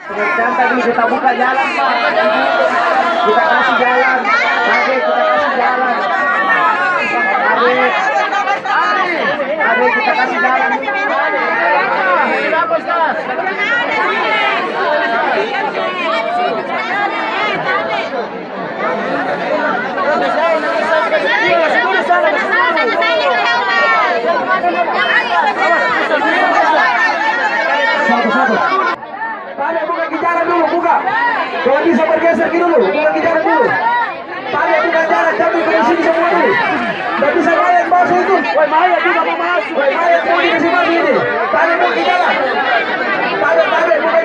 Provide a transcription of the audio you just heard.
Santai dulu, kita buka jalan Pak. Kita kasih jalan. Adek, kita kasih jalan. Adek, adek kita kasih jalan. Satu-satu. Tanya buka jalan dulu, buka. Kalau bisa bergeser dulu, buka jalan dulu. Tanya buka jalan, tapi ke sini semua dulu. Tidak bisa mayat masuk itu. Woi mayat juga mau masuk. Woi mayat mau dikasih masuk ini. Tanya buka jalan. Tanya buka